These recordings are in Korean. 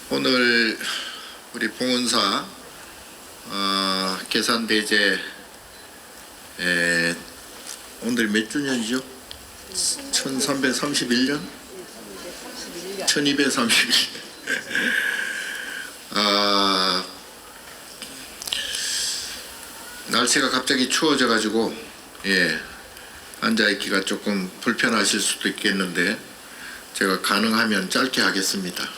오늘 우리 봉은사 계산대제 오늘 몇 주년이죠? 1331년? 1231년. 날씨가 갑자기 추워져 가지고 앉아있기가 조금 불편하실 수도 있겠는데 제가 가능하면 짧게 하겠습니다.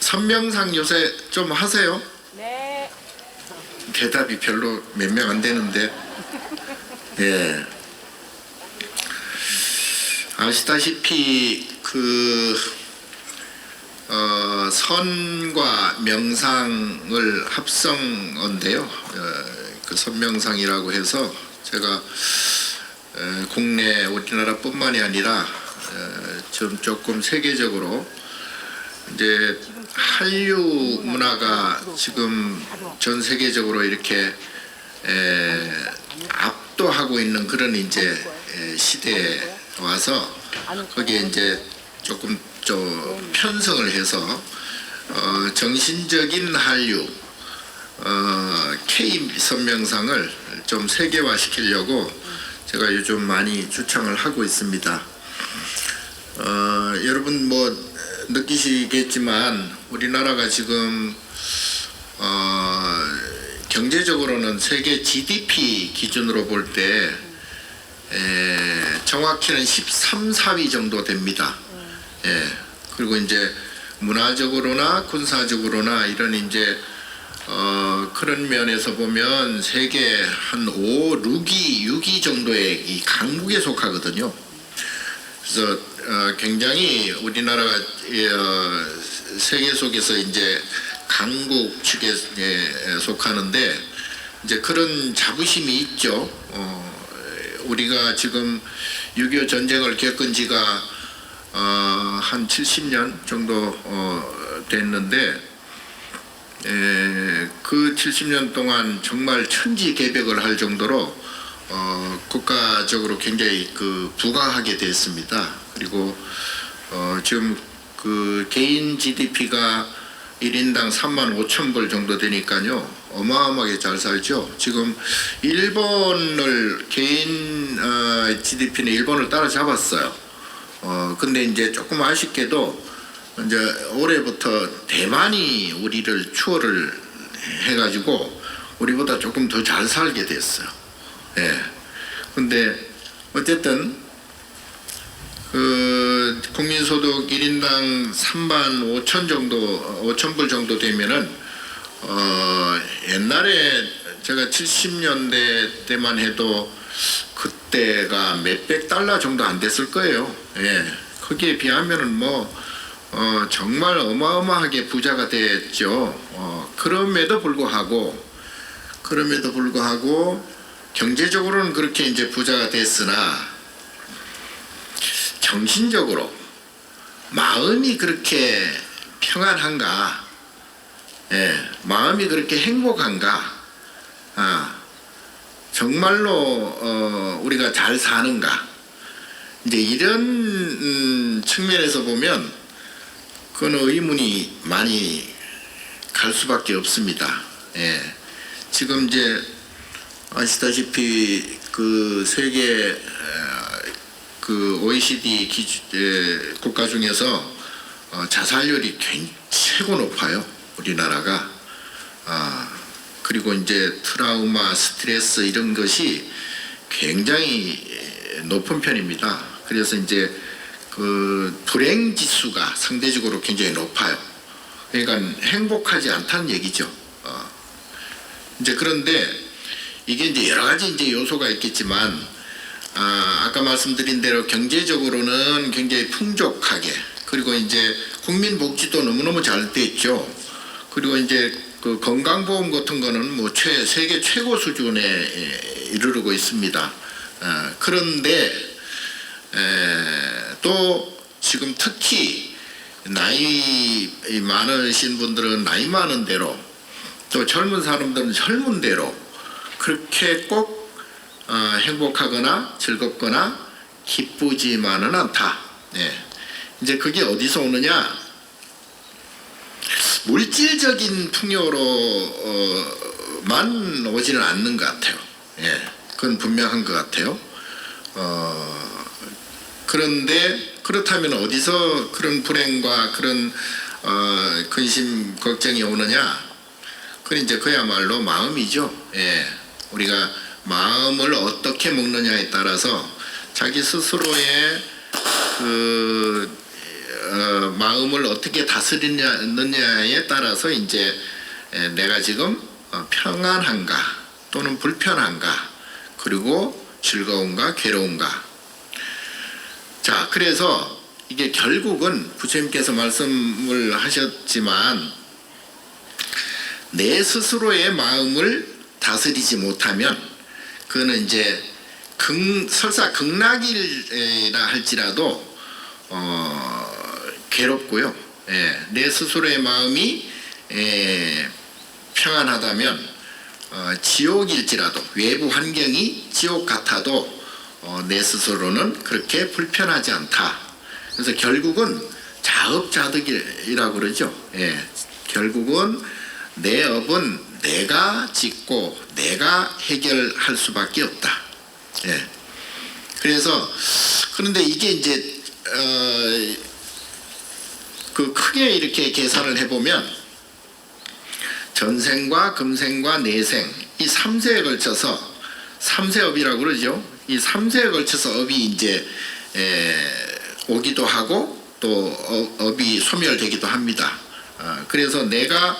선명상 요새 좀 하세요? 네. 대답이 별로 몇 명 안 되는데 아시다시피 선과 명상을 합성어인데요. 그 선명상이라고 해서 제가 국내 우리나라뿐만이 아니라 좀 조금 세계적으로 이제 한류 문화가 지금 전 세계적으로 이렇게 압도하고 있는 그런 이제 시대에 와서 거기에 이제 조금 좀 편성을 해서 정신적인 한류 K 선명상을 좀 세계화시키려고 제가 요즘 많이 주창을 하고 있습니다. 여러분 뭐 느끼시겠지만 우리나라가 지금 경제적으로는 세계 GDP 기준으로 볼 때 정확히는 13, 4위 정도 됩니다. 그리고 이제 문화적으로나 군사적으로나 이런 이제 그런 면에서 보면 세계 한 5, 6위 정도의 이 강국에 속하거든요. 그래서 굉장히 우리나라가 세계 속에서 이제 강국 축에 속하는데 이제 그런 자부심이 있죠. 우리가 지금 6.25 전쟁을 겪은 지가 한 70년 정도 됐는데 그 70년 동안 정말 천지개벽을 할 정도로 국가적으로 굉장히 부강하게 됐습니다. 그리고 지금 그 개인 GDP가 1인당 35,000불 정도 되니까요 어마어마하게 잘 살죠. 지금 일본을 개인 GDP는 일본을 따라잡았어요. 근데 이제 조금 아쉽게도 이제 올해부터 대만이 우리를 추월을 해가지고 우리보다 조금 더 잘 살게 됐어요. 근데 어쨌든 국민소득 1인당 35,000 정도, 5,000불 정도 되면은 옛날에 제가 70년대 때만 해도 그때가 몇백 달러 정도 안 됐을 거예요. 거기에 비하면은 뭐 정말 어마어마하게 부자가 됐죠. 그럼에도 불구하고 경제적으로는 그렇게 이제 부자가 됐으나 정신적으로 마음이 그렇게 평안한가, 마음이 그렇게 행복한가, 정말로 우리가 잘 사는가, 이제 이런 측면에서 보면 그건 의문이 많이 갈 수밖에 없습니다. 지금 이제 아시다시피 그 세계 OECD 국가 중에서 자살률이 최고 높아요. 우리나라가. 그리고 이제 트라우마, 스트레스 이런 것이 굉장히 높은 편입니다. 그래서 이제 그 불행 지수가 상대적으로 굉장히 높아요. 그러니까 행복하지 않다는 얘기죠. 이제 그런데 이게 이제 여러 가지 이제 요소가 있겠지만 아까 말씀드린 대로 경제적으로는 굉장히 풍족하게, 그리고 이제 국민복지도 너무너무 잘 돼 있죠. 그리고 이제 그 건강보험 같은 거는 뭐 세계 최고 수준에 이르르고 있습니다. 그런데 또 지금 특히 나이 많으신 분들은 나이 많은 대로, 또 젊은 사람들은 젊은 대로 그렇게 꼭 행복하거나 즐겁거나 기쁘지만은 않다. 예. 이제 그게 어디서 오느냐? 물질적인 풍요로만 오지는 않는 것 같아요. 예. 그건 분명한 것 같아요. 그런데 그렇다면 어디서 그런 불행과 그런 근심 걱정이 오느냐? 그건 이제 그야말로 마음이죠. 예. 우리가 마음을 어떻게 먹느냐에 따라서 자기 스스로의 마음을 어떻게 다스리느냐에 따라서 이제 내가 지금 평안한가 또는 불편한가 그리고 즐거운가 괴로운가. 자, 그래서 이게 결국은 부처님께서 말씀을 하셨지만 내 스스로의 마음을 다스리지 못하면 그거는 이제 설사 극락이라 할지라도 괴롭고요. 예, 내 스스로의 마음이 평안하다면 지옥일지라도 외부 환경이 지옥 같아도 내 스스로는 그렇게 불편하지 않다. 그래서 결국은 자업자득이라고 그러죠. 예, 결국은 내 업은 내가 짓고 내가 해결할 수밖에 없다. 예. 그래서 그런데 이게 이제 그 크게 이렇게 계산을 해보면 전생과 금생과 내생 이 3세에 걸쳐서 3세업이라고 그러죠. 이 3세에 걸쳐서 업이 이제 오기도 하고 또 업이 소멸되기도 합니다. 그래서 내가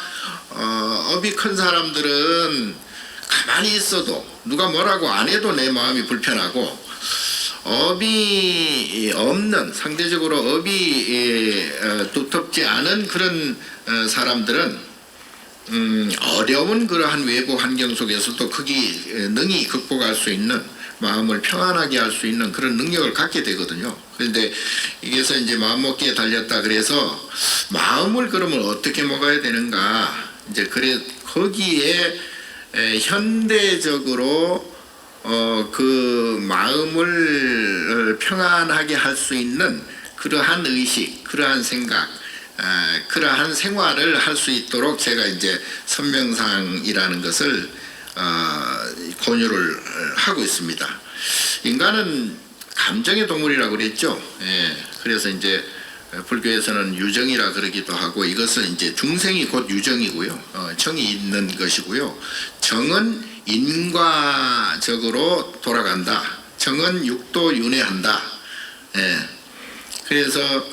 업이 큰 사람들은 가만히 있어도 누가 뭐라고 안 해도 내 마음이 불편하고 업이 없는 상대적으로 업이 두텁지 않은 그런 사람들은 어려운 그러한 외부 환경 속에서도 능히 극복할 수 있는 마음을 평안하게 할 수 있는 그런 능력을 갖게 되거든요. 그런데 이게서 이제 마음먹기에 달렸다 그래서 마음을 그러면 어떻게 먹어야 되는가? 이제 그래 거기에 현대적으로 그 마음을 평안하게 할 수 있는 그러한 의식, 그러한 생각, 그러한 생활을 할 수 있도록 제가 이제 선명상이라는 것을 권유를 하고 있습니다. 인간은 감정의 동물이라고 그랬죠. 예, 그래서 이제 불교에서는 유정이라 그러기도 하고 이것은 이제 중생이 곧 유정이고요. 정이 있는 것이고요. 정은 인과적으로 돌아간다. 정은 육도 윤회한다. 예, 그래서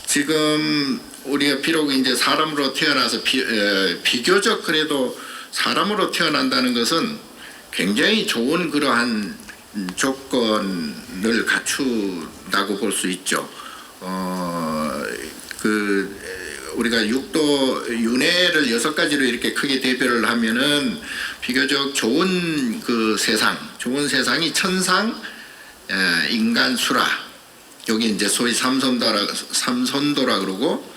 지금 우리가 비록 이제 사람으로 태어나서 비교적 그래도 사람으로 태어난다는 것은 굉장히 좋은 그러한 조건을 갖춘다고 볼 수 있죠. 우리가 육도 윤회를 6가지로 이렇게 크게 대별을 하면은 비교적 좋은 그 세상, 좋은 세상이 천상, 인간, 수라. 여기 이제 소위 삼선도라 그러고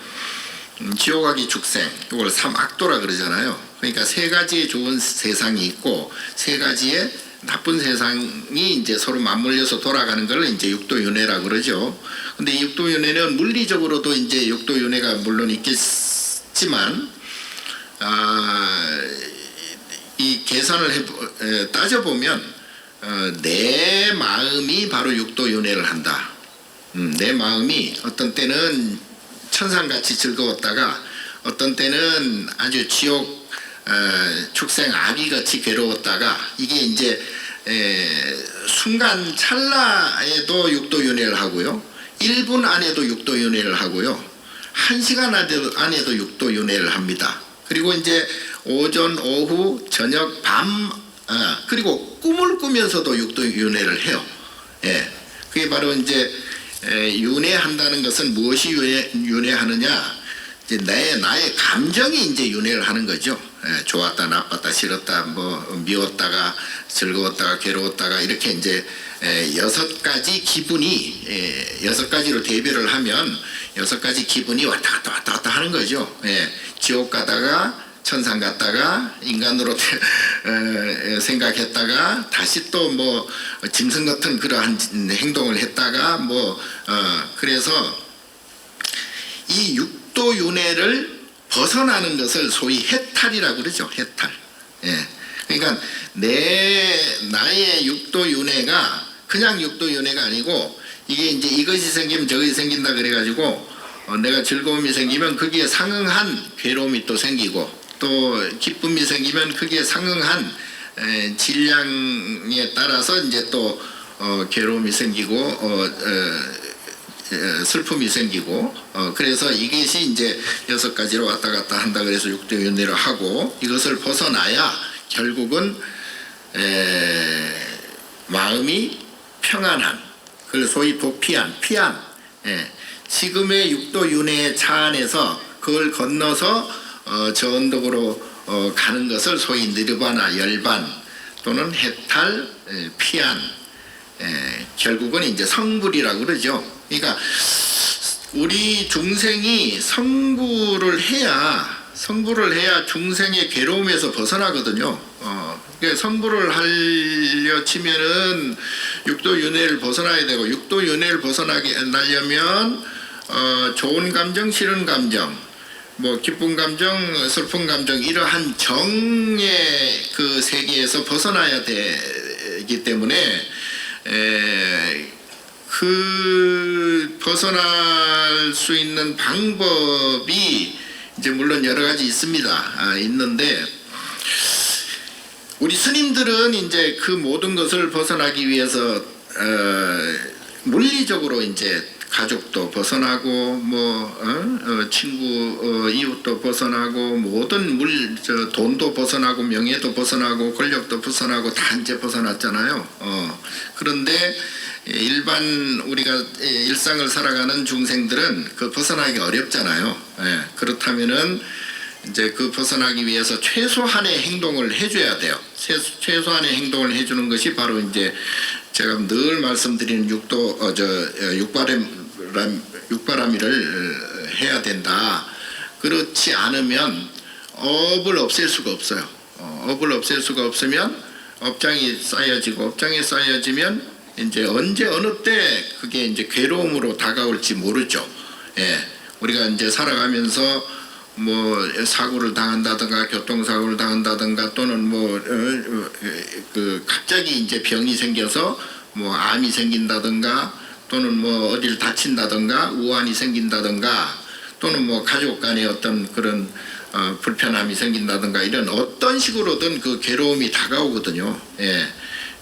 지옥하기 죽생, 이걸 삼악도라 그러잖아요. 그러니까 3가지의 좋은 세상이 있고 3가지의 나쁜 세상이 이제 서로 맞물려서 돌아가는 걸 이제 육도윤회라 그러죠. 근데 이 육도윤회는 물리적으로도 이제 육도윤회가 물론 있겠지만 이 계산을 따져보면 내 마음이 바로 육도윤회를 한다. 내 마음이 어떤 때는 천상같이 즐거웠다가 어떤 때는 아주 지옥 축생 아기같이 괴로웠다가 이게 이제 순간 찰나에도 육도윤회를 하고요. 1분 안에도 육도윤회를 하고요. 1시간 안에도 육도윤회를 합니다. 그리고 이제 오전, 오후, 저녁, 밤 그리고 꿈을 꾸면서도 육도윤회를 해요. 예, 그게 바로 이제 윤회한다는 것은 무엇이 윤회하느냐? 이제 나의 감정이 이제 윤회를 하는 거죠. 좋았다, 나빴다, 싫었다, 뭐 미웠다가 즐거웠다가 괴로웠다가 이렇게 이제 6가지 기분이 6가지로 대별을 하면 6가지 기분이 왔다 갔다 하는 거죠. 지옥 가다가 천상 갔다가 인간으로 생각했다가 다시 또 뭐 짐승 같은 그러한 행동을 했다가 그래서 이 육도윤회를 벗어나는 것을 소위 해탈이라고 그러죠. 해탈. 예. 그러니까 나의 육도윤회가 그냥 육도윤회가 아니고 이게 이제 이것이 생기면 저것이 생긴다 그래가지고 내가 즐거움이 생기면 거기에 상응한 괴로움이 또 생기고 또 기쁨이 생기면 거기에 상응한 질량에 따라서 이제 또 괴로움이 생기고 슬픔이 생기고 그래서 이것이 이제 6가지로 왔다 갔다 한다 그래서 육도윤회를 하고 이것을 벗어나야 결국은 마음이 평안한 그걸 소위 도피한 피안 지금의 육도윤회의 차 안에서 그걸 건너서 저 언덕으로 가는 것을 소위 니르바나 열반 또는 해탈 피안 결국은 이제 성불이라고 그러죠. 그러니까 우리 중생이 성불을 해야 중생의 괴로움에서 벗어나거든요. 그러니까 성불을 하려 치면은 육도윤회를 벗어나야 되고 육도윤회를 벗어나려면 좋은 감정, 싫은 감정, 뭐 기쁜 감정, 슬픈 감정 이러한 정의 그 세계에서 벗어나야 되기 때문에 그 벗어날 수 있는 방법이 이제 물론 여러 가지 있습니다. 있는데 우리 스님들은 이제 그 모든 것을 벗어나기 위해서 물리적으로 이제 가족도 벗어나고 친구 이웃도 벗어나고 모든 돈도 벗어나고 명예도 벗어나고 권력도 벗어나고 다 이제 벗어났잖아요. 그런데 일반 우리가 일상을 살아가는 중생들은 그 벗어나기 어렵잖아요. 그렇다면은 이제 그 벗어나기 위해서 최소한의 행동을 해줘야 돼요. 최소한의 행동을 해주는 것이 바로 이제 제가 늘 말씀드리는 육바라밀을 해야 된다. 그렇지 않으면 업을 없앨 수가 없어요. 업을 없앨 수가 없으면 업장이 쌓여지면 이제 언제 어느 때 그게 이제 괴로움으로 다가올지 모르죠. 우리가 이제 살아가면서 뭐 사고를 당한다든가 교통사고를 당한다든가 또는 그 갑자기 이제 병이 생겨서 뭐 암이 생긴다든가 또는 뭐 어디를 다친다든가 우환이 생긴다든가 또는 뭐 가족 간에 어떤 그런 불편함이 생긴다든가 이런 어떤 식으로든 그 괴로움이 다가오거든요.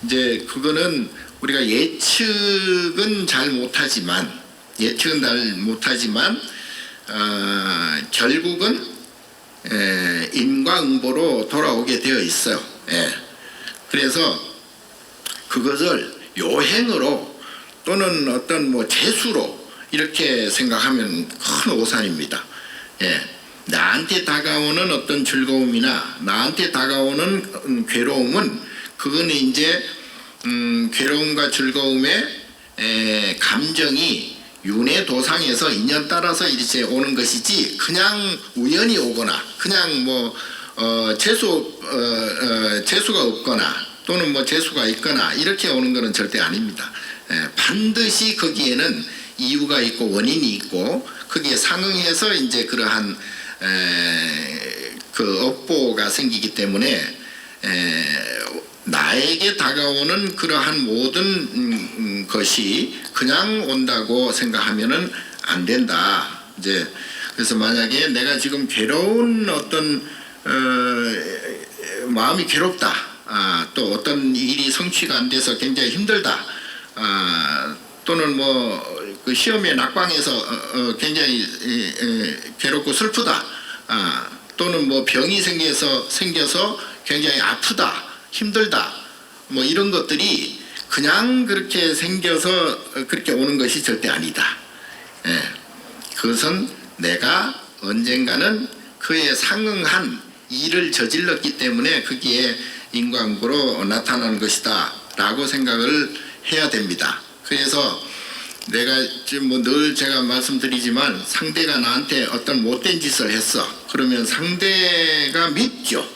이제 그거는 우리가 예측은 잘 못하지만 결국은 인과응보로 돌아오게 되어 있어요. 그래서 그것을 요행으로 또는 어떤 뭐 재수로 이렇게 생각하면 큰 오산입니다. 나한테 다가오는 어떤 즐거움이나 나한테 다가오는 괴로움은 그거는 이제 괴로움과 즐거움의 감정이 윤회 도상에서 인연 따라서 이렇게 오는 것이지 그냥 우연히 오거나 그냥 뭐 재수가 없거나 또는 뭐 재수가 있거나 이렇게 오는 것은 절대 아닙니다. 반드시 거기에는 이유가 있고 원인이 있고 거기에 상응해서 이제 그러한 그 업보가 생기기 때문에 나에게 다가오는 그러한 모든 것이 그냥 온다고 생각하면은 안 된다. 이제 그래서 만약에 내가 지금 괴로운 어떤 마음이 괴롭다. 또 어떤 일이 성취가 안 돼서 굉장히 힘들다. 또는 뭐 그 시험에 낙방해서 굉장히 괴롭고 슬프다. 또는 뭐 병이 생겨서 굉장히 아프다. 힘들다. 뭐 이런 것들이 그냥 그렇게 생겨서 그렇게 오는 것이 절대 아니다. 그것은 내가 언젠가는 그에 상응한 일을 저질렀기 때문에 거기에 인과응보로 나타나는 것이다 라고 생각을 해야 됩니다. 그래서 내가 지금 뭐 늘 제가 말씀드리지만 상대가 나한테 어떤 못된 짓을 했어. 그러면 상대가 밉죠.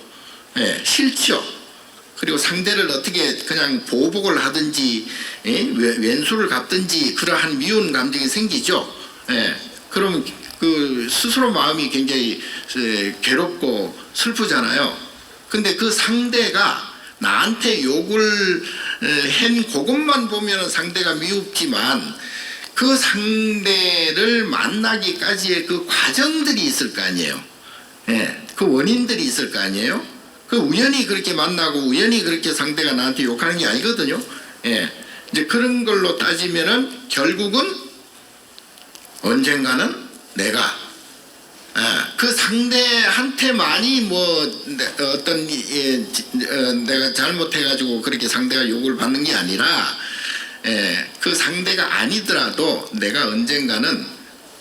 예, 싫죠. 그리고 상대를 어떻게 그냥 보복을 하든지 왼수를 갚든지 그러한 미운 감정이 생기죠. 예, 그럼 그 스스로 마음이 굉장히 괴롭고 슬프잖아요. 근데 그 상대가 나한테 욕을 한 그것만 보면 상대가 미웁지만 그 상대를 만나기까지의 그 과정들이 있을 거 아니에요. 예, 그 원인들이 있을 거 아니에요. 그 우연히 그렇게 만나고 우연히 그렇게 상대가 나한테 욕하는 게 아니거든요. 예, 이제 그런 걸로 따지면은 결국은 언젠가는 내가 그 상대한테만이 뭐 어떤 내가 잘못해가지고 그렇게 상대가 욕을 받는 게 아니라 그 상대가 아니더라도 내가 언젠가는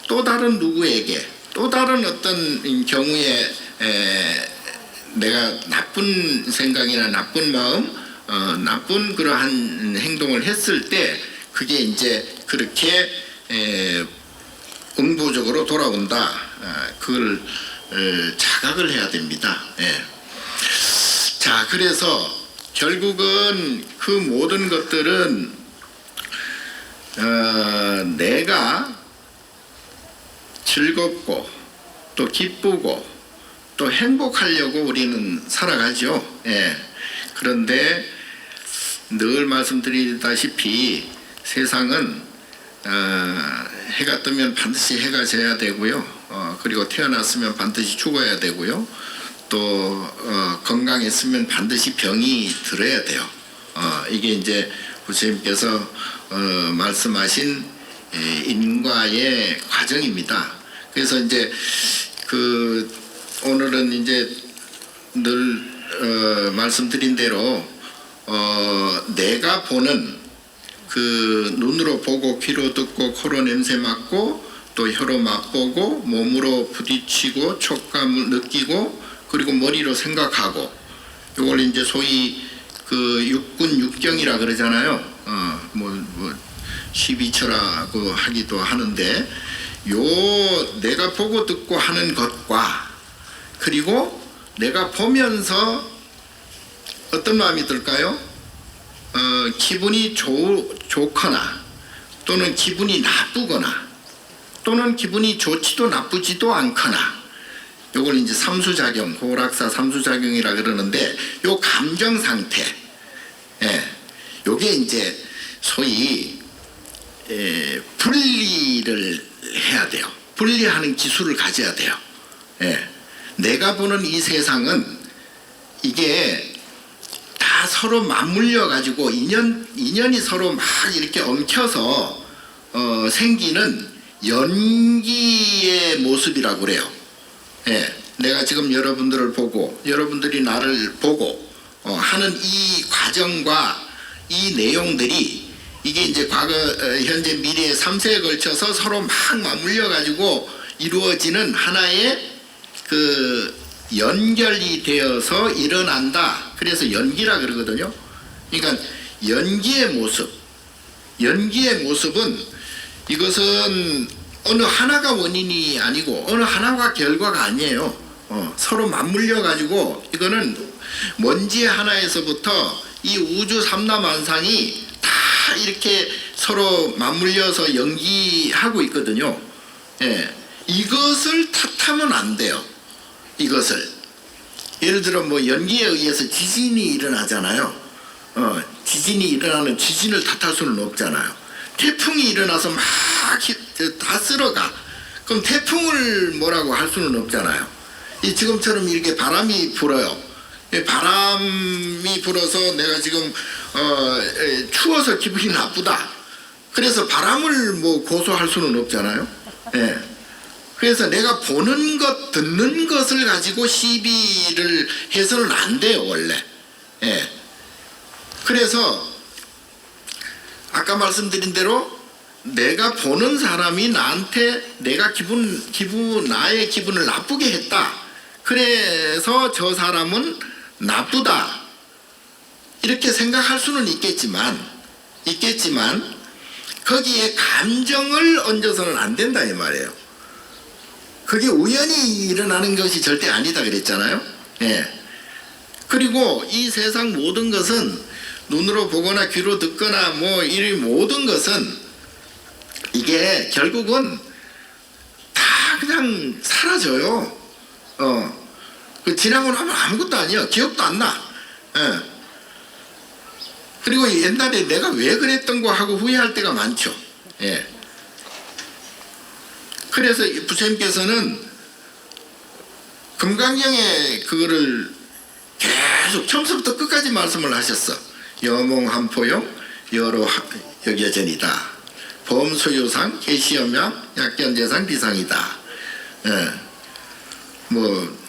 또 다른 누구에게 또 다른 어떤 경우에 내가 나쁜 생각이나 나쁜 마음 나쁜 그러한 행동을 했을 때 그게 이제 그렇게 응보적으로 돌아온다. 그걸 자각을 해야 됩니다. 예. 자, 그래서 결국은 그 모든 것들은 내가 즐겁고 또 기쁘고 또 행복하려고 우리는 살아가죠. 예. 그런데 늘 말씀드리다시피 세상은 해가 뜨면 반드시 해가 져야 되고요. 그리고 태어났으면 반드시 죽어야 되고요. 또 건강했으면 반드시 병이 들어야 돼요. 이게 이제 부처님께서 말씀하신 인과의 과정입니다. 그래서 이제 그 오늘은 이제 늘 말씀드린 대로 내가 보는 그 눈으로 보고 귀로 듣고 코로 냄새 맡고 또 혀로 맛보고 몸으로 부딪히고 촉감을 느끼고 그리고 머리로 생각하고 이걸 이제 소위 그 육군 육경이라 그러잖아요. 뭐 12처라고 하기도 하는데 요 내가 보고 듣고 하는 것과 그리고 내가 보면서 어떤 마음이 들까요? 기분이 좋거나 또는 기분이 나쁘거나 또는 기분이 좋지도 나쁘지도 않거나 요걸 이제 삼수작용, 호락사 삼수작용이라 그러는데 요 감정 상태 요게 이제 소위 분리를 해야 돼요. 분리하는 기술을 가져야 돼요. 내가 보는 이 세상은 이게 다 서로 맞물려 가지고 인연이 서로 막 이렇게 엉켜서 생기는 연기의 모습이라고 그래요. 내가 지금 여러분들을 보고 여러분들이 나를 보고 하는 이 과정과 이 내용들이 이게 이제 과거, 현재, 미래 3세에 걸쳐서 서로 막 맞물려 가지고 이루어지는 하나의 그 연결이 되어서 일어난다. 그래서 연기라 그러거든요. 그러니까 연기의 모습은 이것은 어느 하나가 원인이 아니고 어느 하나가 결과가 아니에요. 서로 맞물려 가지고 이거는 먼지 하나에서부터 이 우주 삼라만상이 다 이렇게 서로 맞물려서 연기하고 있거든요. 이것을 탓하면 안 돼요. 이것을 예를 들어 뭐 연기에 의해서 지진이 일어나잖아요. 지진이 일어나는 지진을 탓할 수는 없잖아요. 태풍이 일어나서 막 다 쓸어가. 그럼 태풍을 뭐라고 할 수는 없잖아요. 지금처럼 이렇게 바람이 불어요. 바람이 불어서 내가 지금 추워서 기분이 나쁘다. 그래서 바람을 뭐 고소할 수는 없잖아요. 그래서 내가 보는 것, 듣는 것을 가지고 시비를 해서는 안 돼요, 원래. 그래서 아까 말씀드린 대로 내가 보는 사람이 나한테 내가 나의 기분을 나쁘게 했다. 그래서 저 사람은 나쁘다. 이렇게 생각할 수는 있겠지만 거기에 감정을 얹어서는 안 된다 이 말이에요. 그게 우연히 일어나는 것이 절대 아니다 그랬잖아요. 예. 그리고 이 세상 모든 것은 눈으로 보거나 귀로 듣거나 뭐 이 모든 것은 이게 결국은 다 그냥 사라져요. 그 지나고 나면 아무것도 아니야. 기억도 안 나. 예. 그리고 옛날에 내가 왜 그랬던 거 하고 후회할 때가 많죠. 예. 그래서 부처님께서는 금강경에 그거를 계속 처음부터 끝까지 말씀을 하셨어. 여몽한포용 여로 여겨전이다. 범소유상 개시여명 약견재상 비상이다. 예. 뭐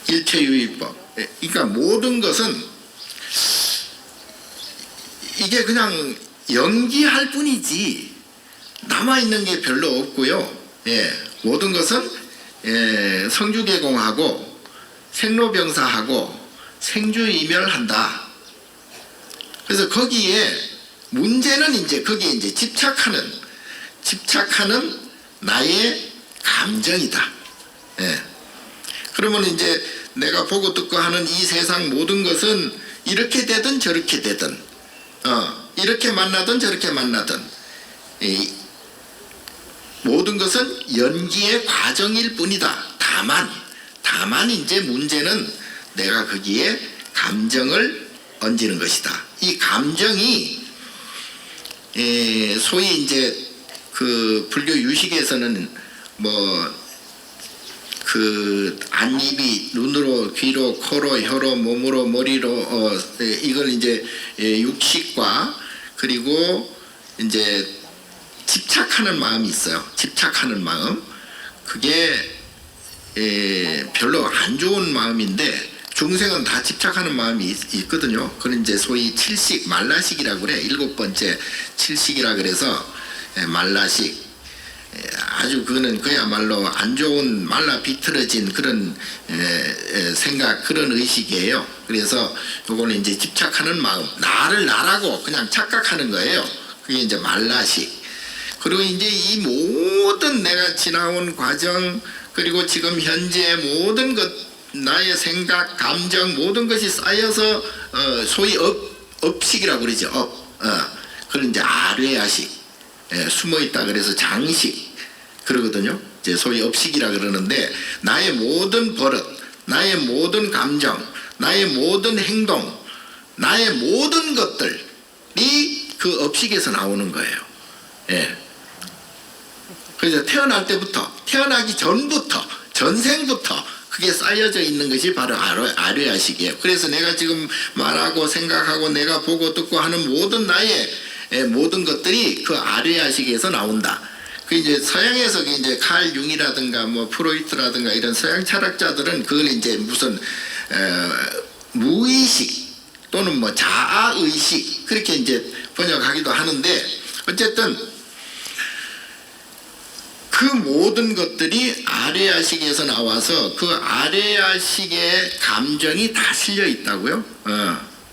일체유의법. 그러니까 모든 것은 이게 그냥 연기할 뿐이지 남아있는 게 별로 없고요. 예, 모든 것은 성주개공하고 생로병사하고 생주이멸한다. 그래서 거기에 문제는 이제 거기에 이제 집착하는 나의 감정이다. 예. 그러면 이제 내가 보고 듣고 하는 이 세상 모든 것은 이렇게 되든 저렇게 되든 이렇게 만나든 저렇게 만나든 모든 것은 연기의 과정일 뿐이다. 다만 이제 문제는 내가 거기에 감정을 얹는 것이다. 이 감정이 소위 이제 그 불교 유식에서는 뭐 그 안입이 눈으로 귀로 코로 혀로 몸으로 머리로 이걸 이제 육식과 그리고 이제 집착하는 마음이 있어요. 집착하는 마음. 그게 별로 안 좋은 마음인데 중생은 다 집착하는 마음이 있거든요. 그건 이제 소위 칠식 말라식이라고 그래. 7번째 칠식이라 그래서 말라식. 아주 그거는 그야말로 안 좋은 말라 비틀어진 그런 생각, 그런 의식이에요. 그래서 요거는 이제 집착하는 마음, 나를 나라고 그냥 착각하는 거예요. 그게 이제 말라식. 그리고 이제 이 모든 내가 지나온 과정, 그리고 지금 현재 모든 것, 나의 생각, 감정 모든 것이 쌓여서 소위 업식이라고 그러죠. 그건 이제 아뢰야식. 숨어 있다 그래서 장식 그러거든요. 이제 소위 업식이라 그러는데 나의 모든 버릇, 나의 모든 감정, 나의 모든 행동, 나의 모든 것들이 그 업식에서 나오는 거예요. 예. 그래서 태어날 때부터, 태어나기 전부터, 전생부터 그게 쌓여져 있는 것이 바로 아뢰야식이에요. 그래서 내가 지금 말하고 생각하고 내가 보고 듣고 하는 모든 나의 모든 것들이 그 아뢰야식에서 나온다. 그 이제 서양에서 이제 칼 융이라든가 뭐 프로이트라든가 이런 서양 철학자들은 그걸 이제 무슨 무의식 또는 뭐 자아의식 그렇게 이제 번역하기도 하는데 어쨌든 그 모든 것들이 아뢰야식에서 나와서 그 아뢰야식의 감정이 다 실려 있다고요.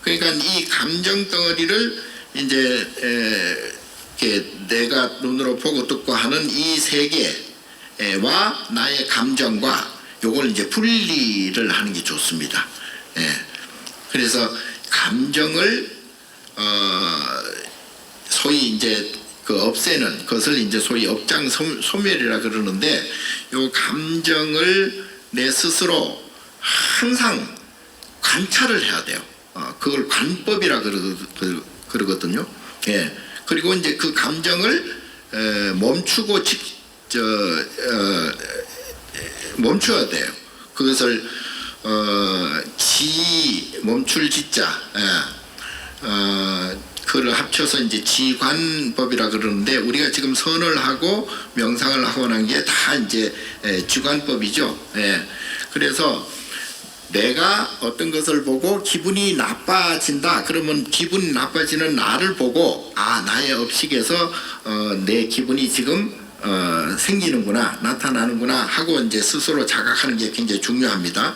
그러니까 이 감정 덩어리를 이제 내가 눈으로 보고 듣고 하는 이 세계와 나의 감정과 요걸 이제 분리를 하는 게 좋습니다. 그래서 감정을 소위 이제 그 없애는 것을 이제 소위 업장 소멸이라 그러는데 요 감정을 내 스스로 항상 관찰을 해야 돼요. 그걸 관법이라 그러거든요. 예. 그리고 이제 그 감정을 멈추고 멈춰야 돼요. 그것을 멈출 지자, 그걸 합쳐서 이제 지관법이라 그러는데 우리가 지금 선을 하고 명상을 하고 난 게 다 이제 지관법이죠. 예. 그래서 내가 어떤 것을 보고 기분이 나빠진다 그러면 기분이 나빠지는 나를 보고 나의 업식에서 내 기분이 지금 생기는구나 나타나는구나 하고 이제 스스로 자각하는 게 굉장히 중요합니다.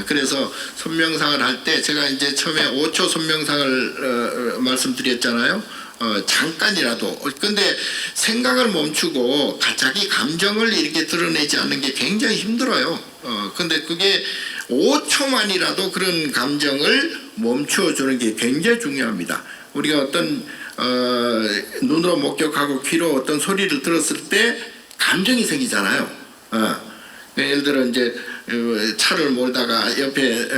그래서 손명상을 할 때 제가 이제 처음에 5초 손명상을 말씀드렸잖아요. 잠깐이라도 근데 생각을 멈추고 자기 감정을 이렇게 드러내지 않는 게 굉장히 힘들어요. 근데 그게 5초만이라도 그런 감정을 멈추어 주는 게 굉장히 중요합니다. 우리가 어떤 눈으로 목격하고 귀로 어떤 소리를 들었을 때 감정이 생기잖아요. 예를 들어 이제 차를 몰다가 옆에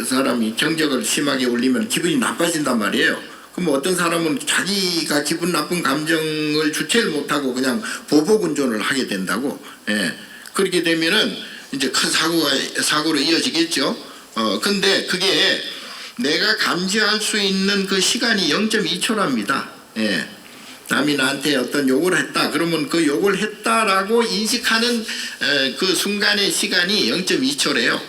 사람이 경적을 심하게 울리면 기분이 나빠진단 말이에요. 그럼 어떤 사람은 자기가 기분 나쁜 감정을 주체를 못하고 그냥 보복 운전을 하게 된다고. 그렇게 되면은 이제 큰 사고로 이어지겠죠. 근데 그게 내가 감지할 수 있는 그 시간이 0.2초랍니다. 남이 나한테 어떤 욕을 했다. 그러면 그 욕을 했다라고 인식하는 그 순간의 시간이 0.2초래요.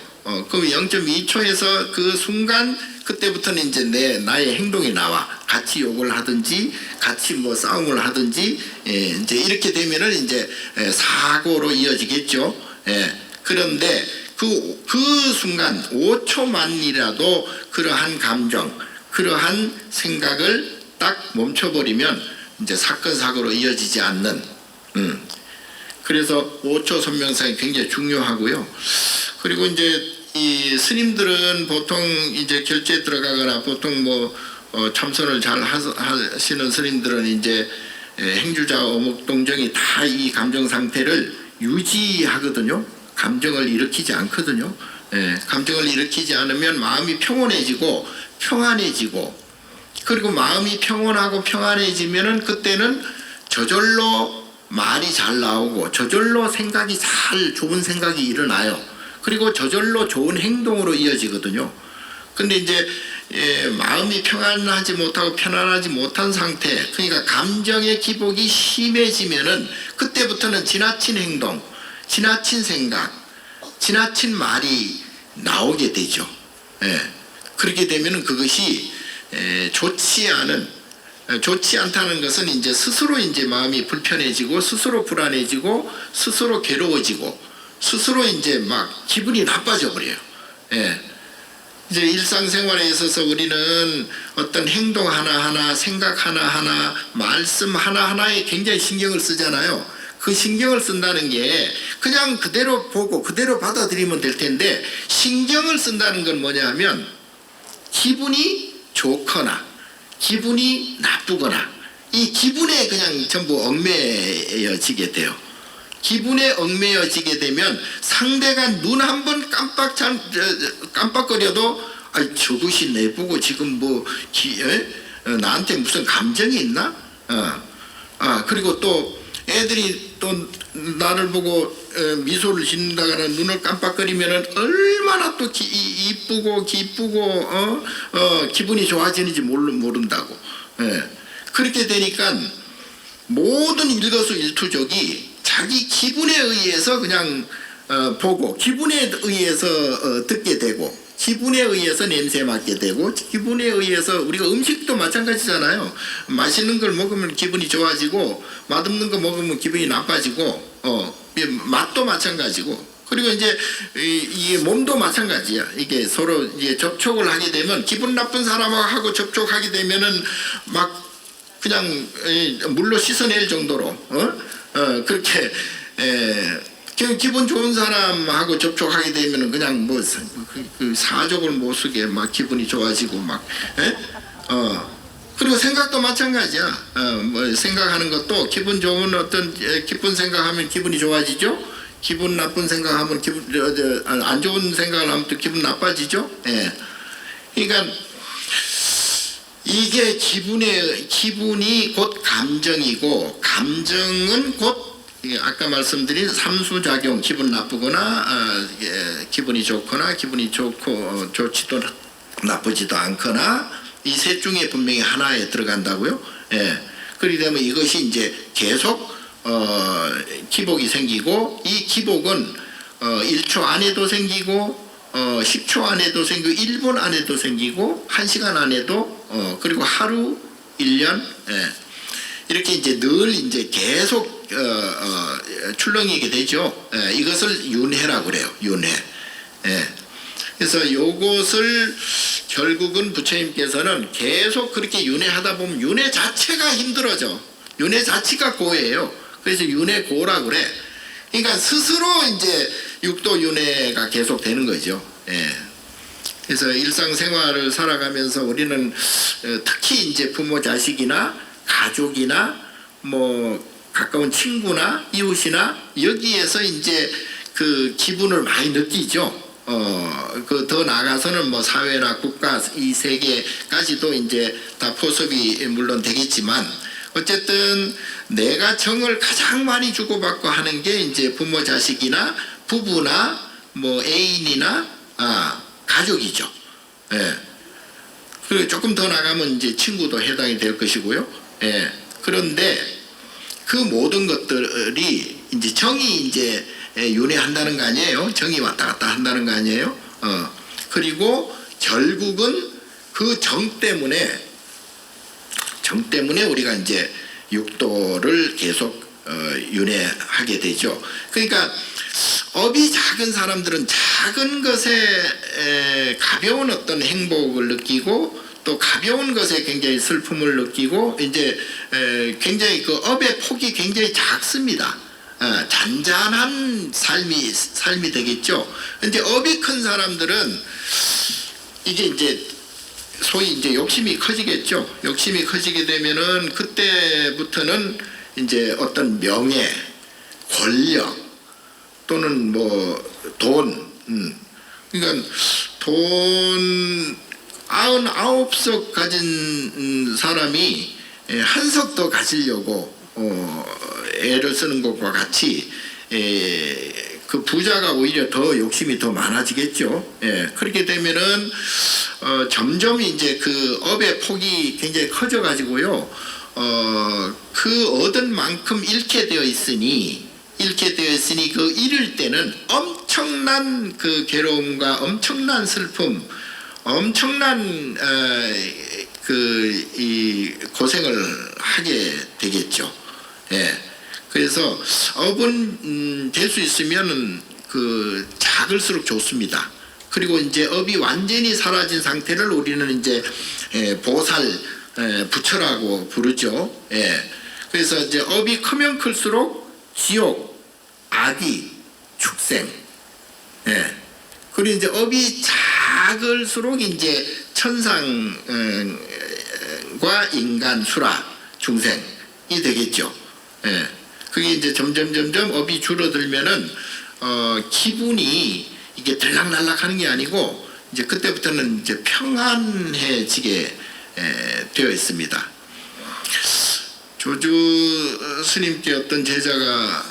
그럼 0.2초에서 그 순간 그때부터는 이제 나의 행동이 나와. 같이 욕을 하든지 같이 뭐 싸움을 하든지 이제 이렇게 되면은 이제 사고로 이어지겠죠. 그런데 그 순간 5초만이라도 그러한 감정, 그러한 생각을 딱 멈춰버리면 이제 사건 사고로 이어지지 않는. 그래서 5초 선명상이 굉장히 중요하고요. 그리고 이제 이 스님들은 보통 이제 결제에 들어가거나 보통 뭐 참선을 잘 하시는 스님들은 이제 행주자 어묵동정이 다 이 감정 상태를 유지하거든요. 감정을 일으키지 않거든요. 감정을 일으키지 않으면 마음이 평온해지고 평안해지고, 그리고 마음이 평온하고 평안해지면은 그때는 저절로 말이 잘 나오고 저절로 생각이 잘 좋은 생각이 일어나요. 그리고 저절로 좋은 행동으로 이어지거든요. 근데 이제 마음이 평안하지 못하고 편안하지 못한 상태, 그러니까 감정의 기복이 심해지면은 그때부터는 지나친 행동, 지나친 생각, 지나친 말이 나오게 되죠. 그렇게 되면은 그것이 좋지 않다는 것은 이제 스스로 이제 마음이 불편해지고 스스로 불안해지고 스스로 괴로워지고 스스로 이제 막 기분이 나빠져 버려요. 이제 일상생활에 있어서 우리는 어떤 행동 하나하나, 생각 하나하나, 말씀 하나하나에 굉장히 신경을 쓰잖아요. 그 신경을 쓴다는 게 그냥 그대로 보고 그대로 받아들이면 될 텐데, 신경을 쓴다는 건 뭐냐 하면 기분이 좋거나 기분이 나쁘거나 이 기분에 그냥 전부 얽매여지게 돼요. 기분에 얽매여지게 되면 상대가 눈 한 번 깜빡거려도 저것이 내보고 지금 뭐 나한테 무슨 감정이 있나? 그리고 또 애들이 또 나를 보고 미소를 짓는다거나 눈을 깜빡거리면은 얼마나 또 이쁘고 기쁘고 기분이 좋아지는지 모른다고. 그렇게 되니까 모든 일거수일투족이 자기 기분에 의해서 그냥 보고, 기분에 의해서 듣게 되고, 기분에 의해서 냄새 맡게 되고, 기분에 의해서 우리가 음식도 마찬가지잖아요. 맛있는 걸 먹으면 기분이 좋아지고 맛없는 거 먹으면 기분이 나빠지고 맛도 마찬가지고, 그리고 이제 이게 몸도 마찬가지야. 이게 서로 이제 접촉을 하게 되면 기분 나쁜 사람하고 접촉하게 되면은 막 그냥 물로 씻어낼 정도로 그렇게 기분 좋은 사람하고 접촉하게 되면은 그냥 뭐 그 사족을 못 쓰게 막 기분이 좋아지고 막 그리고 생각도 마찬가지야. 뭐 생각하는 것도 기분 좋은 어떤 기쁜 생각하면 기분이 좋아지죠. 기분 나쁜 생각하면 안 좋은 생각을 하면 또 기분 나빠지죠. 그러니까 이게 기분이 곧 감정이고, 감정은 곧 아까 말씀드린 삼수작용, 기분 나쁘거나 기분이 좋거나 기분이 좋지도 나쁘지도 않거나 이 셋 중에 분명히 하나에 들어간다고요. 그렇게 되면 이것이 이제 계속 기복이 생기고, 이 기복은 1초 안에도 생기고 10초 안에도 생기고 1분 안에도 생기고 1시간 안에도 그리고 하루, 1년 이렇게 이제 늘 이제 계속 출렁이게 되죠. 이것을 윤회라고 그래요. 윤회. 그래서 요것을 결국은 부처님께서는 계속 그렇게 윤회하다 보면 윤회 자체가 힘들어져. 윤회 자체가 고예요. 그래서 윤회 고라 그래. 그러니까 스스로 이제 육도 윤회가 계속 되는 거죠. 예. 그래서 일상생활을 살아가면서 우리는 특히 이제 부모 자식이나 가족이나 뭐 가까운 친구나 이웃이나 여기에서 이제 그 기분을 많이 느끼죠. 그 더 나아가서는 뭐 사회나 국가 이 세계까지도 이제 다 포섭이 물론 되겠지만 어쨌든 내가 정을 가장 많이 주고받고 하는 게 이제 부모 자식이나 부부나 뭐 애인이나 가족이죠. 예. 그리고 조금 더 나가면 이제 친구도 해당이 될 것이고요. 예. 그런데 그 모든 것들이 이제 정이 이제 윤회한다는 거 아니에요? 정이 왔다 갔다 한다는 거 아니에요? 그리고 결국은 그 정 때문에 우리가 이제 육도를 계속 윤회하게 되죠. 그러니까 업이 작은 사람들은 작은 것에 가벼운 어떤 행복을 느끼고 또 가벼운 것에 굉장히 슬픔을 느끼고 이제 굉장히 그 업의 폭이 굉장히 작습니다. 잔잔한 삶이 되겠죠. 이제 업이 큰 사람들은 이게 이제 소위 이제 욕심이 커지겠죠. 욕심이 커지게 되면은 그때부터는 이제 어떤 명예, 권력 또는 뭐 돈, 그러니까 돈 99석 가진 사람이 한 석 더 가지려고 애를 쓰는 것과 같이 그 부자가 오히려 더 욕심이 더 많아지겠죠. 그렇게 되면은 점점 이제 그 업의 폭이 굉장히 커져 가지고요. 그 얻은 만큼 잃게 되어 있으니 그 잃을 때는 엄청난 그 괴로움과 엄청난 슬픔, 엄청난 이 고생을 하게 되겠죠. 그래서 업은 될 수 있으면은 그 작을수록 좋습니다. 그리고 이제 업이 완전히 사라진 상태를 우리는 이제 보살 부처라고 부르죠. 그래서 이제 업이 크면 클수록 지옥, 아기, 축생. 그리고 이제 업이 작을수록 이제 천상과 인간, 수라, 중생이 되겠죠. 그게 이제 점점 업이 줄어들면은 기분이 이게 들락날락하는 게 아니고 이제 그때부터는 이제 평안해지게 되어 있습니다. 조주 스님께 어떤 제자가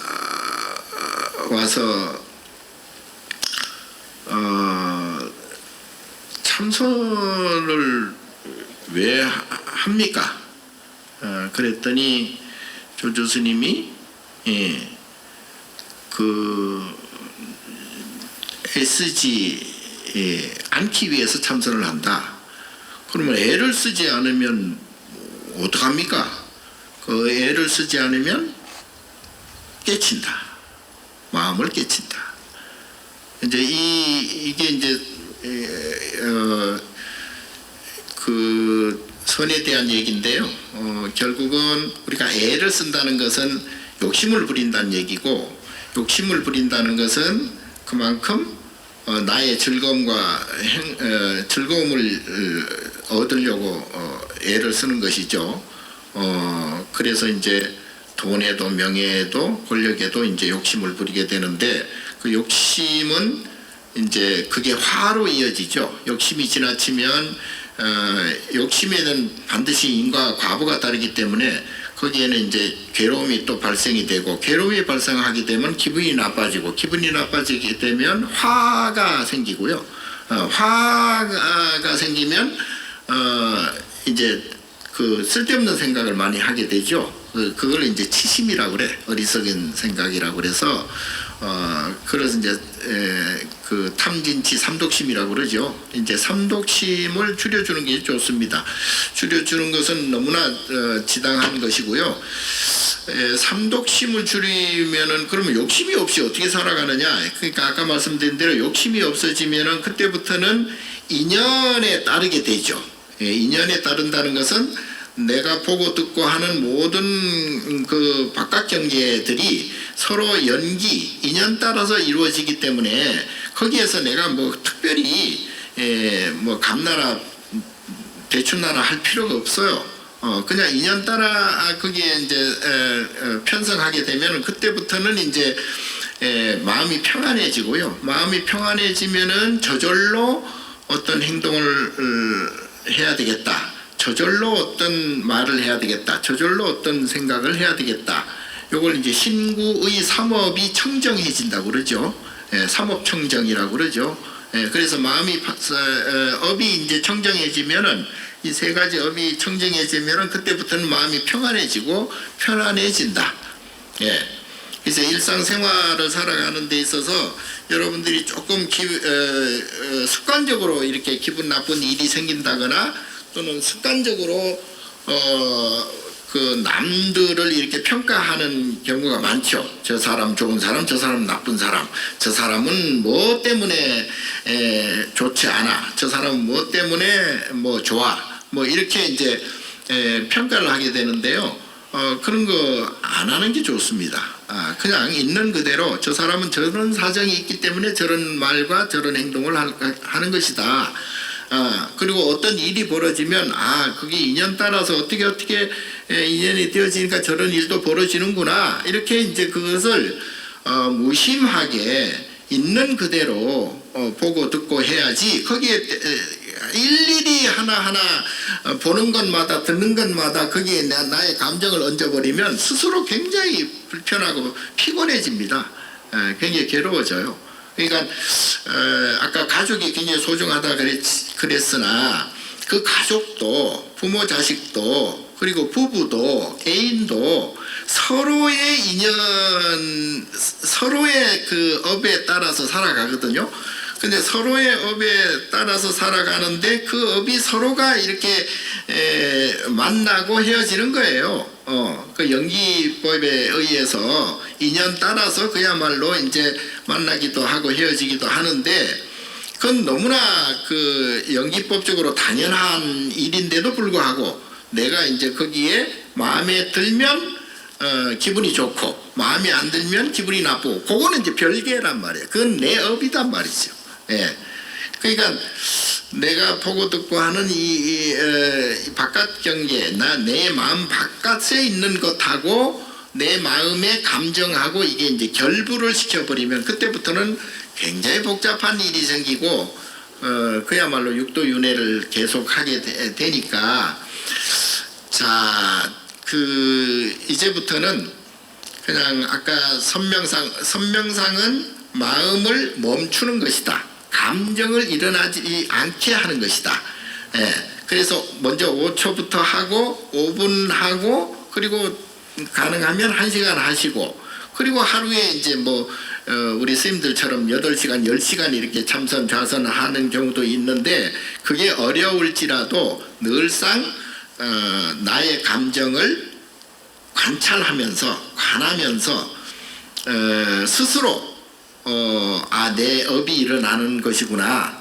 와서 참선을 왜 합니까? 그랬더니 조주 스님이 그 애쓰지 않기 위해서 참선을 한다. 그러면 애를 쓰지 않으면 어떡합니까? 그 애를 쓰지 않으면 깨친다. 마음을 깨친다. 이제 이게 이제 그 선에 대한 얘기인데요. 결국은 우리가 애를 쓴다는 것은 욕심을 부린다는 얘기고, 욕심을 부린다는 것은 그만큼 나의 즐거움과 즐거움을 얻으려고 애를 쓰는 것이죠. 그래서 이제 돈에도 명예에도 권력에도 이제 욕심을 부리게 되는데, 그 욕심은 이제 그게 화로 이어지죠. 욕심이 지나치면 욕심에는 반드시 인과 과보가 따르기 때문에 거기에는 이제 괴로움이 또 발생이 되고, 괴로움이 발생하게 되면 기분이 나빠지고, 기분이 나빠지게 되면 화가 생기고요. 화가 생기면 이제 그 쓸데없는 생각을 많이 하게 되죠. 그걸 이제 치심이라고 그래. 어리석은 생각이라고 그래서 그래서 이제 그 탐진치 삼독심이라고 그러죠. 이제 삼독심을 줄여주는 게 좋습니다. 줄여주는 것은 너무나 지당한 것이고요. 삼독심을 줄이면은 그러면 욕심이 없이 어떻게 살아가느냐? 그러니까 아까 말씀드린 대로 욕심이 없어지면은 그때부터는 인연에 따르게 되죠. 예, 인연에 따른다는 것은 내가 보고 듣고 하는 모든 그 바깥 경계들이 서로 연기, 인연 따라서 이루어지기 때문에 거기에서 내가 뭐 특별히 뭐 감나라 대추나라 할 필요가 없어요. 그냥 인연 따라 거기에 이제 편성하게 되면 그때부터는 이제 마음이 평안해지고요. 마음이 평안해지면은 저절로 어떤 행동을 해야 되겠다. 저절로 어떤 말을 해야 되겠다. 저절로 어떤 생각을 해야 되겠다. 요걸 이제 신구의 삼업이 청정해진다고 그러죠. 삼업청정이라고 그러죠. 그래서 마음이 업이 이제 청정해지면은 이 세 가지 업이 청정해지면은 그때부터는 마음이 평안해지고 편안해진다. 그래서 일상생활을 살아가는 데 있어서 여러분들이 조금 습관적으로 이렇게 기분 나쁜 일이 생긴다거나 또는 습관적으로 그 남들을 이렇게 평가하는 경우가 많죠. 저 사람 좋은 사람, 저 사람 나쁜 사람, 저 사람은 뭐 때문에 좋지 않아, 저 사람은 뭐 때문에 뭐 좋아, 뭐 이렇게 이제 평가를 하게 되는데요. 그런 거 안 하는 게 좋습니다. 그냥 있는 그대로 저 사람은 저런 사정이 있기 때문에 저런 말과 저런 행동을 하는 것이다. 그리고 어떤 일이 벌어지면 그게 인연 따라서 어떻게 인연이 되어지니까 저런 일도 벌어지는구나. 이렇게 이제 그것을 무심하게 있는 그대로 보고 듣고 해야지 거기에 일일이 하나하나 보는 것마다 듣는 것마다 거기에 나의 감정을 얹어버리면 스스로 굉장히 불편하고 피곤해집니다. 굉장히 괴로워져요. 그러니까 아까 가족이 굉장히 소중하다 그랬으나 그 가족도 부모 자식도 그리고 부부도 애인도 서로의 인연 서로의 그 업에 따라서 살아가거든요. 근데 서로의 업에 따라서 살아가는데 그 업이 서로가 이렇게 만나고 헤어지는 거예요. 그 연기법에 의해서 인연 따라서 그야말로 이제 만나기도 하고 헤어지기도 하는데 그건 너무나 그 연기법적으로 당연한 일인데도 불구하고 내가 이제 거기에 마음에 들면 기분이 좋고 마음에 안 들면 기분이 나쁘고 그거는 이제 별개란 말이에요. 그건 내 업이단 말이죠. 그러니까 내가 보고 듣고 하는 이 바깥 경계, 내 마음 바깥에 있는 것하고 내 마음의 감정하고 이게 이제 결부를 시켜버리면 그때부터는 굉장히 복잡한 일이 생기고 그야말로 육도윤회를 계속하게 되니까 자, 이제부터는 그냥 아까 선명상은 마음을 멈추는 것이다. 감정을 일어나지 않게 하는 것이다. 그래서 먼저 5초부터 하고 5분 하고 그리고 가능하면 1시간 하시고 그리고 하루에 이제 뭐 우리 스님들처럼 8시간 10시간 이렇게 참선 좌선을 하는 경우도 있는데 그게 어려울지라도 늘상 나의 감정을 관찰하면서 관하면서 스스로 내 업이 일어나는 것이구나.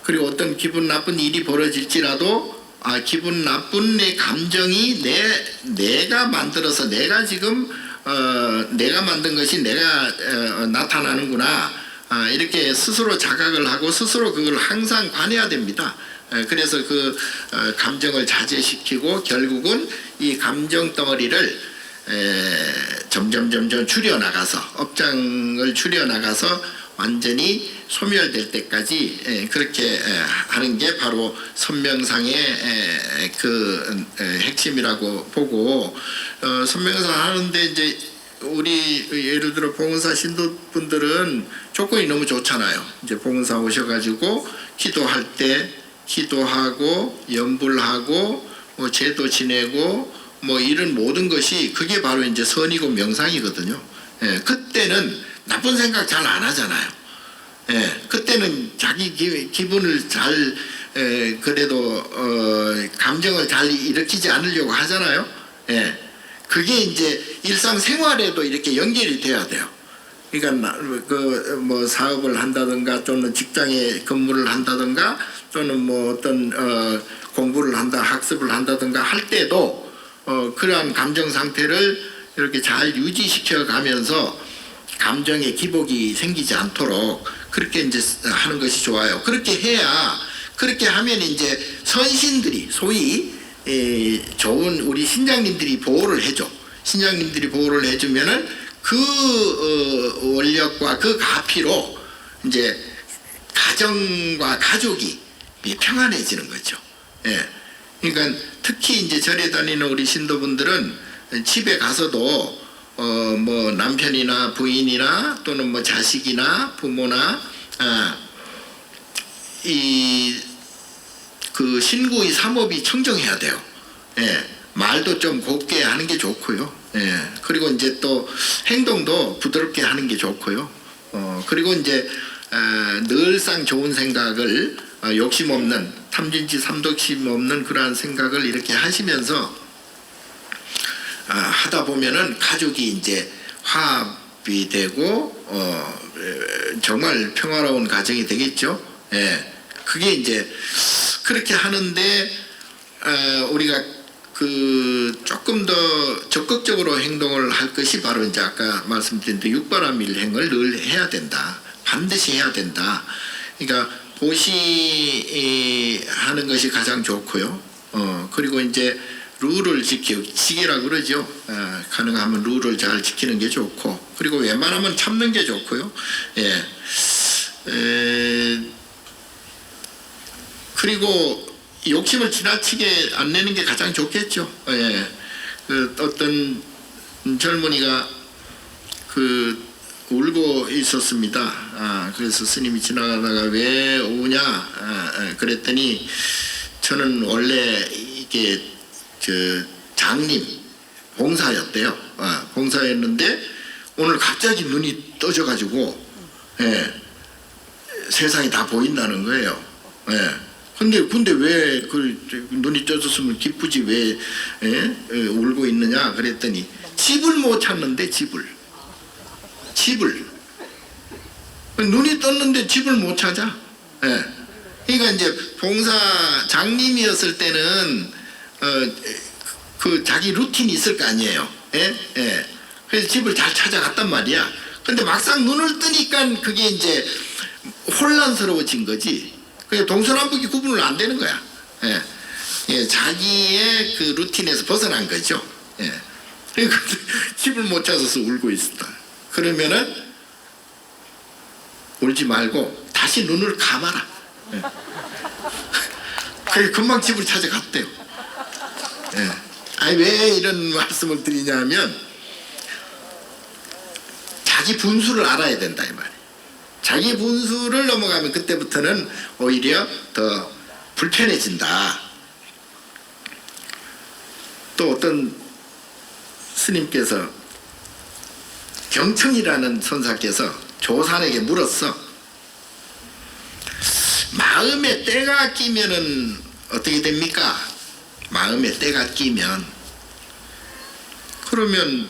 그리고 어떤 기분 나쁜 일이 벌어질지라도 기분 나쁜 내 감정이 내가 만들어서 내가 지금 내가 만든 것이 내가 나타나는구나. 이렇게 스스로 자각을 하고 스스로 그걸 항상 관해야 됩니다. 그래서 그 감정을 자제시키고 결국은 이 감정 덩어리를 점점 줄여나가서 업장을 줄여나가서 완전히 소멸될 때까지 그렇게 하는 게 바로 선명상의 그 핵심이라고 보고 선명상 하는데 이제 우리 예를 들어 봉은사 신도분들은 조건이 너무 좋잖아요. 이제 봉은사 오셔가지고 기도할 때 기도하고 염불하고 뭐 제도 지내고 뭐 이런 모든 것이 그게 바로 이제 선이고 명상이거든요. 그때는 나쁜 생각 잘 안 하잖아요. 그때는 자기 기분을 잘 그래도 감정을 잘 일으키지 않으려고 하잖아요. 그게 이제 일상생활에도 이렇게 연결이 돼야 돼요. 그러니까 그 뭐 사업을 한다든가 또는 직장에 근무를 한다든가 또는 뭐 어떤 공부를 한다, 학습을 한다든가 할 때도 그러한 감정 상태를 이렇게 잘 유지시켜 가면서 감정의 기복이 생기지 않도록 그렇게 이제 하는 것이 좋아요. 그렇게 해야, 그렇게 하면 이제 선신들이, 소위 좋은 우리 신장님들이 보호를 해줘. 신장님들이 보호를 해주면은 그 원력과 그 가피로 이제 가정과 가족이 평안해지는 거죠. 예. 그러니까 특히 이제 절에 다니는 우리 신도분들은 집에 가서도 뭐 남편이나 부인이나 또는 뭐 자식이나 부모나 이 그 신구의 삼업이 청정해야 돼요. 예. 말도 좀 곱게 하는 게 좋고요. 예. 그리고 이제 또 행동도 부드럽게 하는 게 좋고요. 그리고 이제 늘상 좋은 생각을 욕심 없는, 탐진치 삼독심 없는 그러한 생각을 이렇게 하시면서 하다 보면은 가족이 이제 화합이 되고 정말 평화로운 가정이 되겠죠. 예. 그게 이제 그렇게 하는데 우리가 그 조금 더 적극적으로 행동을 할 것이 바로 이제 아까 말씀드린 육바라밀행을 늘 해야 된다. 반드시 해야 된다. 그러니까 보시하는 것이 가장 좋고요. 그리고 이제 룰을 지키라고 그러죠. 가능하면 룰을 잘 지키는 게 좋고, 그리고 웬만하면 참는 게 좋고요. 예. 그리고 욕심을 지나치게 안 내는 게 가장 좋겠죠. 예. 그 어떤 젊은이가 그 울고 있었습니다. 그래서 스님이 지나가다가 왜 우냐 그랬더니 저는 원래 이게 장님 봉사였대요. 봉사였는데 오늘 갑자기 눈이 떠져가지고 세상이 다 보인다는 거예요. 근데 왜 그 눈이 떠졌으면 기쁘지 왜 울고 있느냐 그랬더니 집을 못 찾는데 집을 눈이 떴는데 집을 못 찾아. 그러니까 이제 봉사 장님이었을 때는 그 자기 루틴이 있을 거 아니에요. 그래서 집을 잘 찾아갔단 말이야. 근데 막상 눈을 뜨니까 그게 이제 혼란스러워진 거지. 그게 동서남북이 구분을 안 되는 거야. 자기의 그 루틴에서 벗어난 거죠. 그러니까 집을 못 찾아서 울고 있었다. 그러면은 울지 말고 다시 눈을 감아라. 그게 금방 집을 찾아갔대요. 아니 왜 이런 말씀을 드리냐면 자기 분수를 알아야 된다 이 말이에요. 자기 분수를 넘어가면 그때부터는 오히려 더 불편해진다. 또 어떤 스님께서 경청이라는 선사께서 조산에게 물었어. 마음에 때가 끼면은 어떻게 됩니까? 마음에 때가 끼면 그러면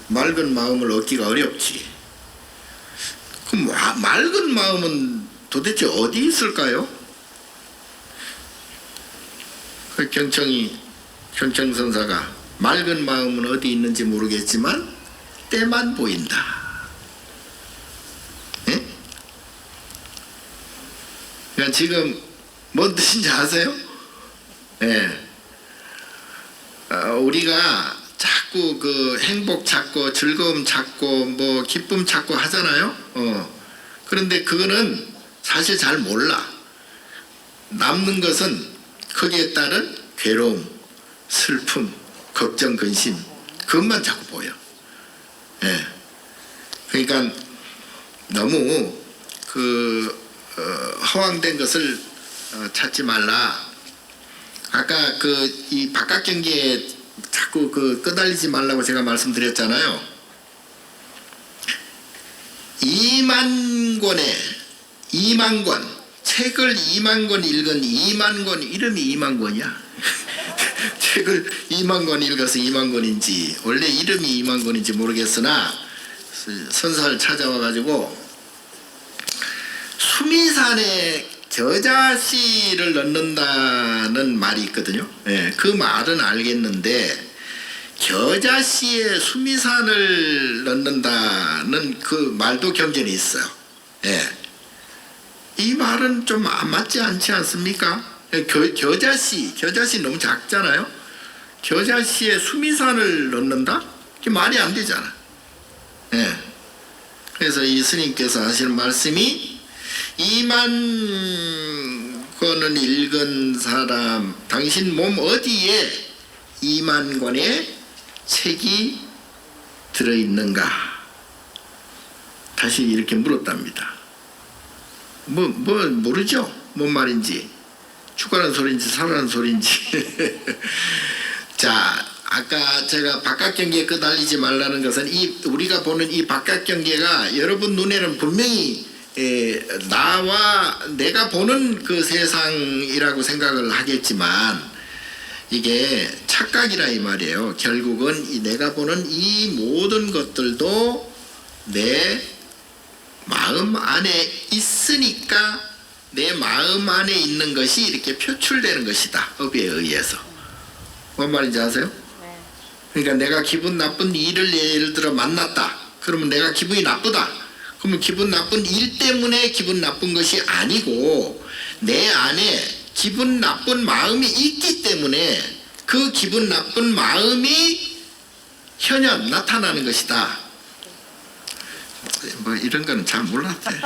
맑은 마음을 얻기가 어렵지. 그럼 맑은 마음은 도대체 어디 있을까요? 그 경청선사가 맑은 마음은 어디 있는지 모르겠지만 때만 보인다. 그러니까 지금 뭔 뜻인지 아세요? 우리가 자꾸 그 행복 찾고 즐거움 찾고 뭐 기쁨 찾고 하잖아요. 그런데 그거는 사실 잘 몰라. 남는 것은 거기에 따른 괴로움, 슬픔, 걱정, 근심 그것만 자꾸 보여. 그러니까 너무 그 허황된 것을 찾지 말라. 아까 그 이 바깥 경계에 자꾸 그 끄달리지 말라고 제가 말씀드렸잖아요. 2만 권 책을 2만 권 읽은 2만 권 이름이 2만 권이야. 책을 2만 권 읽어서 2만 권인지 원래 이름이 2만 권인지 모르겠으나 선사를 찾아와 가지고 수미산에 겨자씨를 넣는다는 말이 있거든요. 예, 그 말은 알겠는데 겨자씨에 수미산을 넣는다는 그 말도 경전이 있어요. 예. 이 말은 좀 안 맞지 않지 않습니까? 겨자씨 너무 작잖아요. 겨자씨에 수미산을 넣는다? 그게 말이 안 되잖아. 예. 그래서 이 스님께서 하시는 말씀이 2만 권을 읽은 사람, 당신 몸 어디에 2만 권의 책이 들어있는가? 다시 이렇게 물었답니다. 모르죠? 뭔 말인지. 죽으라는 소리인지 살아라는 소리인지. 자, 아까 제가 바깥경계에 끄달리지 말라는 것은 우리가 보는 이 바깥경계가 여러분 눈에는 분명히 나와 내가 보는 그 세상이라고 생각을 하겠지만 이게 착각이라 이 말이에요. 결국은 내가 보는 이 모든 것들도 내 마음 안에 있으니까 내 마음 안에 있는 것이 이렇게 표출되는 것이다. 업에 의해서. 뭔 말인지 아세요? 그러니까 내가 기분 나쁜 일을 예를 들어 만났다. 그러면 내가 기분이 나쁘다. 그러면 기분 나쁜 일 때문에 기분 나쁜 것이 아니고 내 안에 기분 나쁜 마음이 있기 때문에 그 기분 나쁜 마음이 현현 나타나는 것이다. 뭐 이런 거는 잘 몰랐대.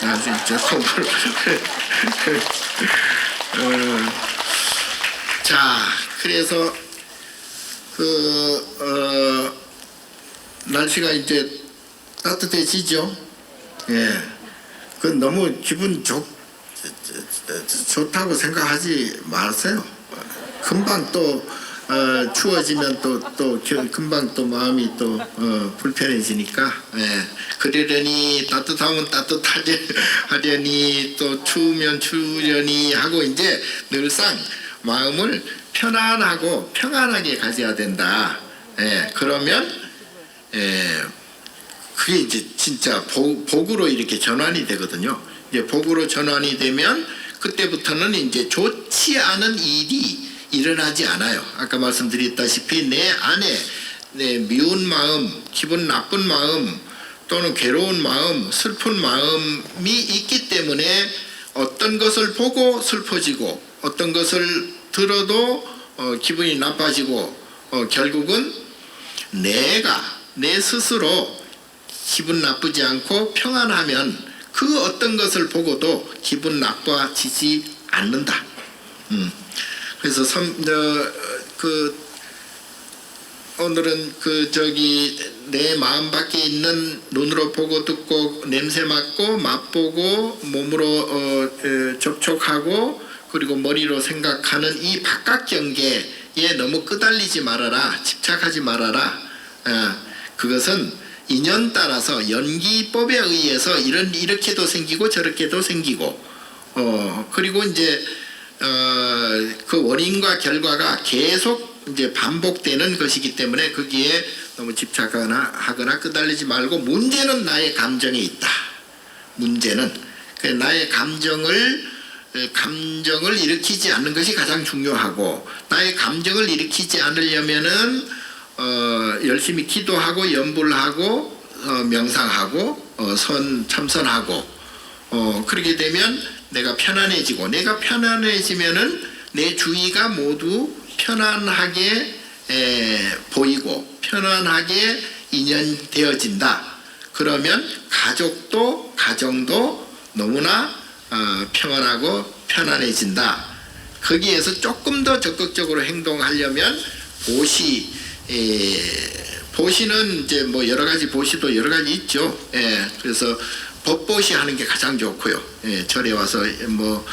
아 진짜 속으로. 자, 그래서 날씨가 이제 따뜻해지죠. 예, 그 너무 기분 좋다고 생각하지 마세요. 금방 또 추워지면 또 금방 또 마음이 또 불편해지니까. 예, 그러려니 따뜻하면 따뜻하려니 또 추우면 추우려니 하고 이제 늘상 마음을 편안하고 평안하게 가져야 된다. 예, 그러면 그게 이제 진짜 복으로 이렇게 전환이 되거든요. 이제 복으로 전환이 되면 그때부터는 이제 좋지 않은 일이 일어나지 않아요. 아까 말씀드렸다시피 내 안에 내 미운 마음, 기분 나쁜 마음 또는 괴로운 마음, 슬픈 마음이 있기 때문에 어떤 것을 보고 슬퍼지고 어떤 것을 들어도 기분이 나빠지고 결국은 내가 내 스스로 기분 나쁘지 않고 평안하면 그 어떤 것을 보고도 기분 나빠지지 않는다. 그래서 오늘은 내 마음 밖에 있는 눈으로 보고 듣고 냄새 맡고 맛보고 몸으로 접촉하고 그리고 머리로 생각하는 이 바깥 경계에 너무 끄달리지 말아라. 집착하지 말아라. 그것은 인연 따라서 연기법에 의해서 이렇게도 생기고 저렇게도 생기고 그리고 이제 그 원인과 결과가 계속 이제 반복되는 것이기 때문에 거기에 너무 집착하거나 끄달리지 말고 문제는 나의 감정에 있다. 문제는 나의 감정을 일으키지 않는 것이 가장 중요하고 나의 감정을 일으키지 않으려면은 열심히 기도하고 염불하고 명상하고 참선하고 그렇게 되면 내가 편안해지면은 내 주위가 모두 편안하게 보이고 편안하게 인연되어진다. 그러면 가정도 너무나 평안하고 편안해진다. 거기에서 조금 더 적극적으로 행동하려면 보시는 이제 뭐 여러 가지 보시도 여러 가지 있죠. 그래서 법보시 하는 게 가장 좋고요. 절에 와서 뭐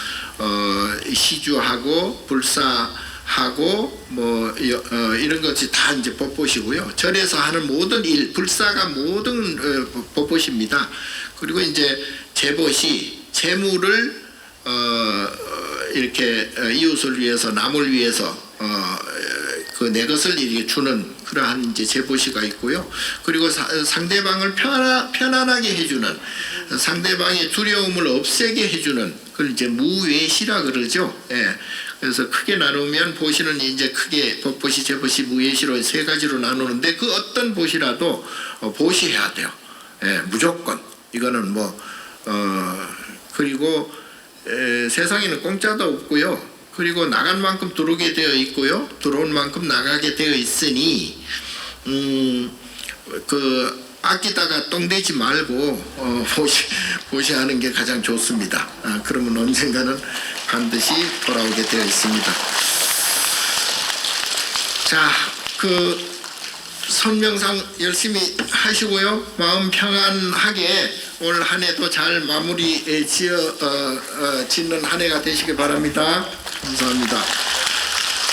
시주하고 불사하고 뭐 이런 것이 다 이제 법보시고요. 절에서 하는 모든 일, 불사가 모든 법보시입니다. 그리고 이제 재보시, 재물을 이렇게 이웃을 위해서 남을 위해서 그 내 것을 이렇게 주는 그러한 이제 재보시가 있고요. 그리고 상대방을 편안하게 해주는, 상대방의 두려움을 없애게 해주는 그걸 이제 무외시라 그러죠. 예. 그래서 크게 나누면 보시는 이제 크게 법보시, 재보시, 무외시로 세 가지로 나누는데 그 어떤 보시라도 보시해야 돼요. 예, 무조건. 이거는 뭐 그리고 세상에는 공짜도 없고요. 그리고 나간 만큼 들어오게 되어 있고요. 들어온 만큼 나가게 되어 있으니 그 아끼다가 똥되지 말고 보시하는 게 가장 좋습니다. 그러면 언젠가는 반드시 돌아오게 되어 있습니다. 자, 그 선명상 열심히 하시고요. 마음 평안하게 올 한 해도 잘 마무리 짓는 한 해가 되시기 바랍니다. 감사합니다.